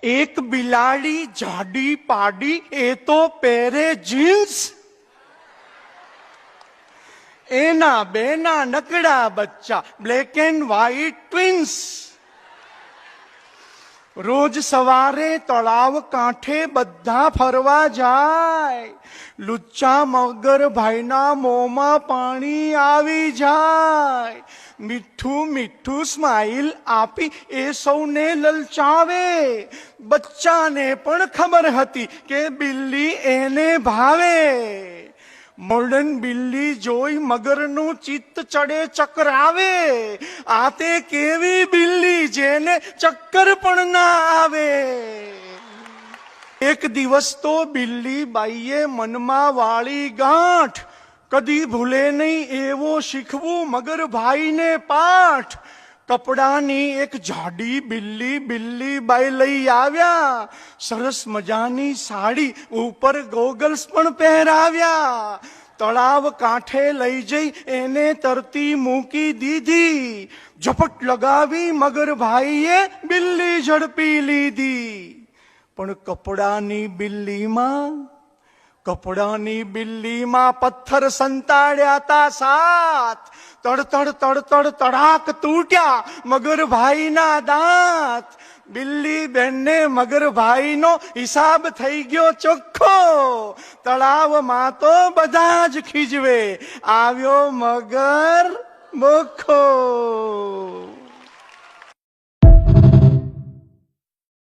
એક બિલાડી જાડી પાડી એ તો પહેરે જીન્સ, એના બેના નકડા બચ્ચા બ્લેક એન્ડ વ્હાઈટ ટ્વિન્સ. રોજ સવારે તળાવ કાંઠે બધા ફરવા જાય, લુચ્ચા મગર ભાઈના મોંમાં પાણી આવી જાય. મીઠું મીઠું સ્માઈલ આપી એ સૌને લલચાવે. બચ્ચાને પણ ખબર હતી કે બિલ્લી એને ભાવે. મોર્ડન બિલ્લી જોઈ મગરનું ચિત્ત ચડે ચકરાવે. આ તે કેવી બિલ્લી જેને ચક્કર પણ ના આવે. એક દિવસ તો બિલ્લી બાઈએ મનમાં વાળી ગાંઠ, કદી ભૂલે નહીં એવો શીખવું મગર ભાઈને પાઠ. કપડાની એક જાડી બિલ્લી બિલ્લી બાઈ લઈ આવ્યા. સરસ મજાની સાડી ઉપર ગોગલ્સ પણ પહેરાવ્યા. તળાવ કાંઠે લઈ જઈ એને તરતી મૂકી દીધી. ઝપટ લગાવી મગર ભાઈએ બિલ્લી ઝડપી લીધી. પણ કપડાની બિલ્લીમાં પથ્થર સંતાડ્યા તા સાત. તડતડ તડતડ તડાક તૂટ્યા મગરભાઈના દાંત. બિલ્લી બેનને મગરભાઈનો હિસાબ થઈ ગયો ચોખ્ખો. તળાવમાં તો બધા જ ખીજવે, આવ્યો મગર બોખો.